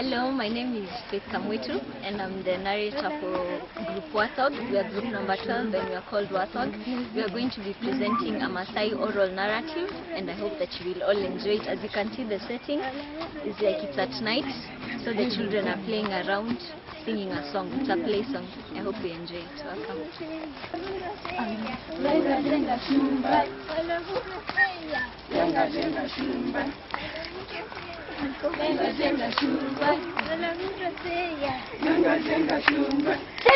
Hello, my name is Faith Kamwitu and I'm the narrator for Group Warthog. We are group number 12 and we are called Warthog. We are going to be presenting a Maasai oral narrative and I hope that you will all enjoy it. As you can see, the setting is like it's at night, so the children are playing around singing a song. It's a play song. I hope you enjoy it. Welcome. Tell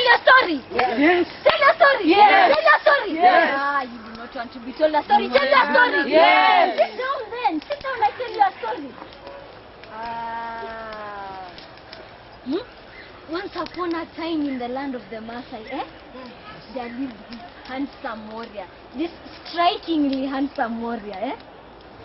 your story. Yes. Tell your story. Yes. Tell your story. Yes. Ah, you do not want to be told a story. Tell your story. Yes. Sit down then. Sit down. I tell you a story. Once upon a time in the land of the Maasai, there lived this handsome warrior. This strikingly handsome warrior,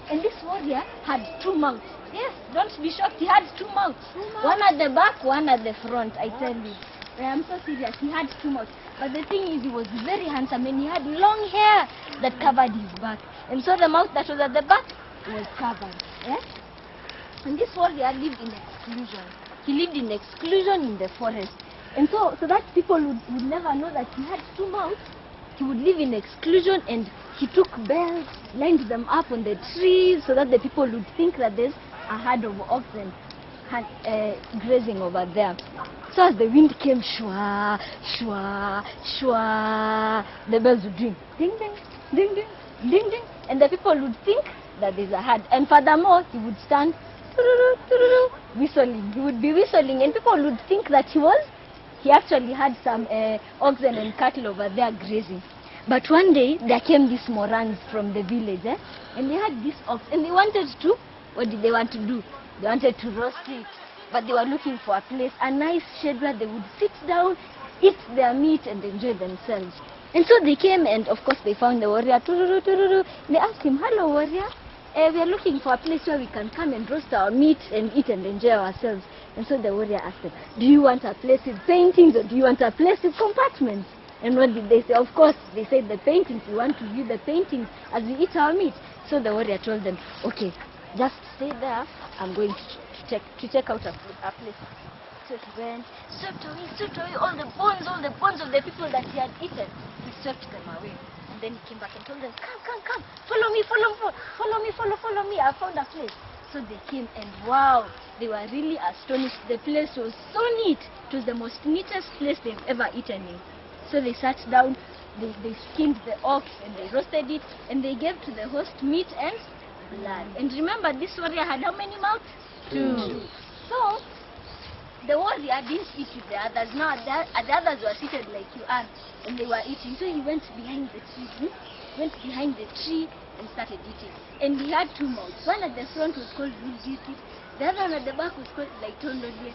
And this warrior had two mouths. Yes, don't be shocked. He had two mouths. One at the back, one at the front, I tell you. I'm so serious. He had two mouths. But the thing is, he was very handsome and he had long hair that covered his back. And so the mouth that was at the back was covered. And this warrior lived in exclusion. He lived in exclusion in the forest. And so that people would never know that he had two mouths. He would live in exclusion and he took bells, lined them up on the trees so that the people would think that there's a herd of oxen grazing over there. So as the wind came, shwa, shwa, shwa, the bells would ring, ding, ding, ding, ding, ding, ding, and the people would think that there's a herd. And furthermore, he would stand whistling. He would be whistling and people would think that he actually had some oxen and cattle over there grazing. But one day, there came these Morans from the village, and they had this ox, and they wanted to, what did they want to do? They wanted to roast it, but they were looking for a place, a nice shed where they would sit down, eat their meat, and enjoy themselves. And so they came, and of course they found the warrior. They asked him, "Hello, warrior, we are looking for a place where we can come and roast our meat and eat and enjoy ourselves." And so the warrior asked them, "Do you want a place with paintings or do you want a place with compartments?" And what did they say? Of course, they said the paintings. We want to view the paintings as we eat our meat. So the warrior told them, "Okay, just stay there. I'm going to check out a place." So he went, swept away all the bones of the people that he had eaten. He swept them away. And then he came back and told them, come, follow me, I found a place. So they came and wow, they were really astonished. The place was so neat. It was the most neatest place they've ever eaten in. So they sat down, they skinned the ox and they roasted it and they gave to the host meat and blood. And remember, this warrior had how many mouths? Two. So the warrior didn't eat with the others. Now the others were seated like you are and they were eating. So he went behind the tree. And started eating. And he had two mouths. One at the front was called Ndege. The other one at the back was called like Ndege.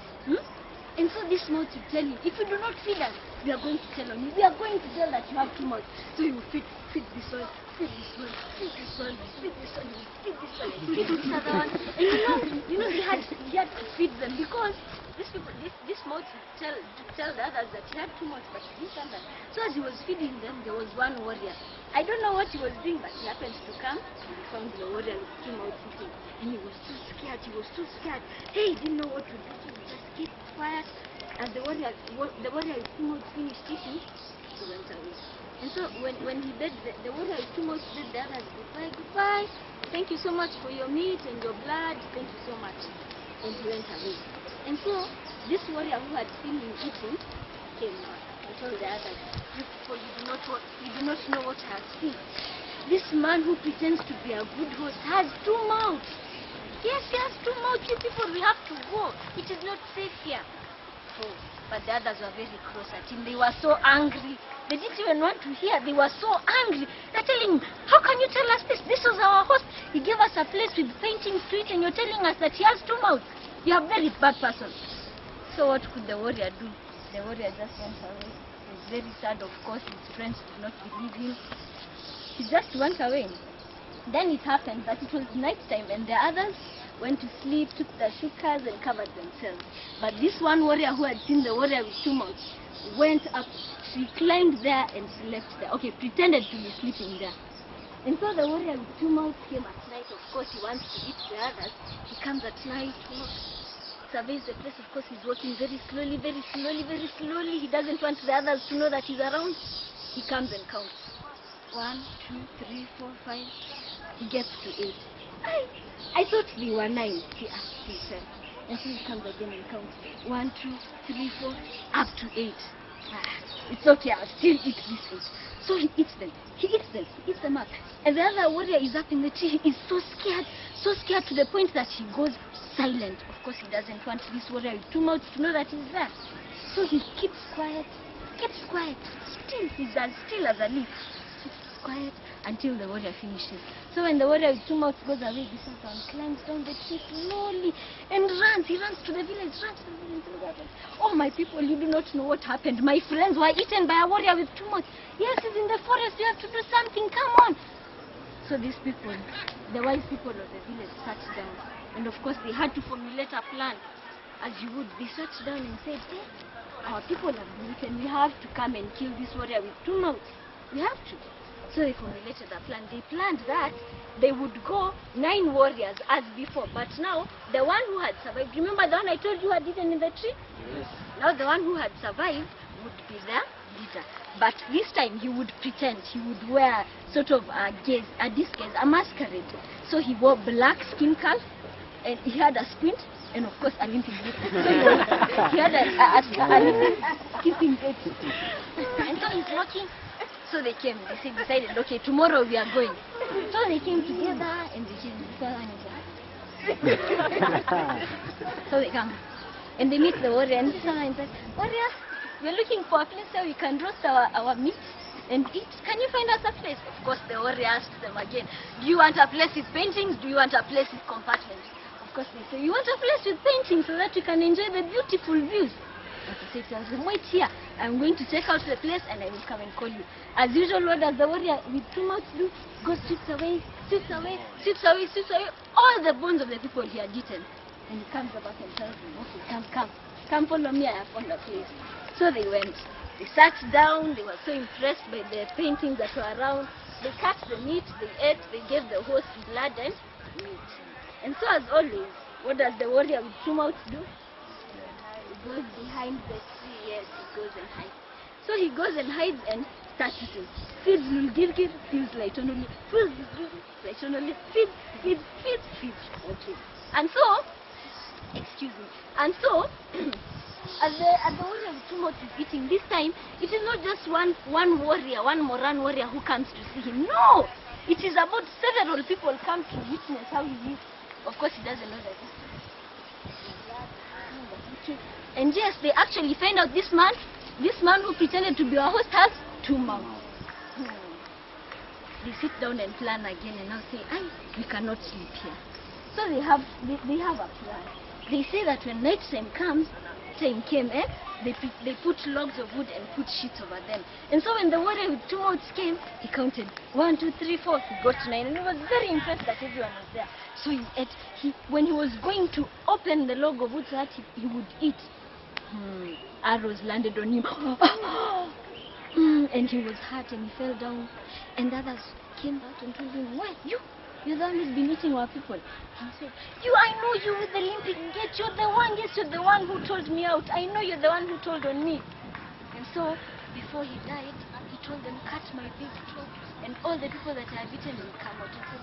And so this mouth will tell you, if you do not feed us, we are going to tell on you. We are going to tell that you have two mouths. So you will feed this one, feed this one, feed this one, feed this one, feed this one, feed this other one. And you know he had to feed them because this mouth would tell the others that he had two mouths, but he didn't tell them. So as he was feeding them, there was one warrior. I don't know what he was doing, but he happened to come and he found the warrior with two mouths eating. And he was too scared. Hey, he didn't know what to do. So he just kept quiet. As the warrior with two mouths finished eating, he went away. And so when he bade the warrior with two mouths bade the others goodbye. Thank you so much for your meat and your blood. Thank you so much. And he went away. And so this warrior who had seen him eating came out and told the others, "You people, you do not know what I have seen. This man who pretends to be a good host has two mouths. Yes, he has two mouths. You people, we have to go. It is not safe here." Oh, but the others were very cross at him. They were so angry. They didn't even want to hear. They were so angry. They're telling him, "How can you tell us this? This was our host. He gave us a place with paintings to it and you're telling us that he has two mouths. You are a very bad person." So what could the warrior do? The warrior just went away. He was very sad, of course. His friends did not believe him. He just went away. Then it happened that it was night time and the others went to sleep, took their shukas and covered themselves. But this one warrior who had seen the warrior with two mouths went up. She climbed there and slept there. Okay, pretended to be sleeping there. And so the warrior with two mouths came at night. Of course, he wants to eat the others. He comes at night, surveys the place. Of course, he's walking very slowly, very slowly, very slowly. He doesn't want the others to know that he's around. He comes and counts. 1, 2, 3, 4, 5. He gets to 8. I thought they were 9. He asked himself. And so he comes again and counts. 1, 2, 3, 4, up to 8. It's okay, I'll still eat this 8. So he eats them. He eats them up. And the other warrior is up in the tree. He is so scared to the point that he goes silent. Of course, he doesn't want this warrior with 2 mouths to know that he's there. So he keeps quiet, still. He's as still as a leaf. Keeps quiet until the warrior finishes. So when the warrior with 2 mouths goes away, this one climbs down the tree slowly and runs. He runs to the village, Oh, my people, you do not know what happened. My friends were eaten by a warrior with 2 mouths. Yes, he's in the forest. You have to do something. Come on. So these people, the wise people of the village, sat down. And of course, they had to formulate a plan. As you would, they sat down and said, hey, our people have been eaten. We have to come and kill this warrior with 2 mouths. We have to. So they formulated a plan. They planned that they would go 9 warriors as before. But now, the one who had survived, remember the one I told you had eaten in the tree? Yes. Now the one who had survived would be the leader. But this time he would pretend. He would wear sort of a disguise, a masquerade. So he wore black skin calf, and he had a squint, and of course a limping gait. So he had a skipping gait. And so he's walking. So they came, they decided, okay, tomorrow we are going. So they came together and they came So they come and they meet the warrior, and this one said, warrior, we're looking for a place where we can roast our meat and eat. Can you find us a place? Of course, the warrior asked them again, do you want a place with paintings? Do you want a place with compartments? Of course they say, you want a place with paintings so that you can enjoy the beautiful views. And he said to us, wait here, I'm going to check out the place and I will come and call you. As usual, what does the warrior with 2 mouths do? Goes, sweeps away all the bones of the people he had eaten. And he comes back and tells them, okay, come follow me, I have found a place. So they went. They sat down, they were so impressed by the paintings that were around. They cut the meat, they ate, they gave the horse blood and meat. And so as always, what does the warrior with 2 mouths do? He goes behind the tree. Yes, he goes and hides. So he goes and hides and starts eating. Feeds Ndege, feeds Laitonoli, feeds Laitonoli, feeds. Okay. And so, excuse me. And so, as the warrior with 2 mouths is eating, this time it is not just one warrior, one Moran warrior who comes to see him. No, it is about several people come to witness how he eats. Of course, he doesn't know that. And yes, they actually find out this man who pretended to be our host has 2 mouths. They sit down and plan again and now say, we cannot sleep here. So they have a plan. They say that when night time came, they put logs of wood and put sheets over them. And so when the warrior with 2 mouths came, he counted 1, 2, 3, 4. He got to 9, and he was very impressed that everyone was there. So he ate. When he was going to open the log of wood so that he would eat, arrows landed on him. And he was hurt and he fell down. And the others came back and told him, why, you're the one who's been eating our people. And he said, I know you with the limping gait. You're the one who told me out. I know you're the one who told on me. And so, before he died, he told them, cut my big toe. And all the people that I have eaten will come out. And so,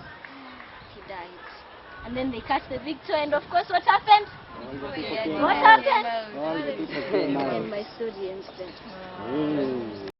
he died. And then they cut the big toe, and of course, what happened? What happened? All the people came out. And my story ends there.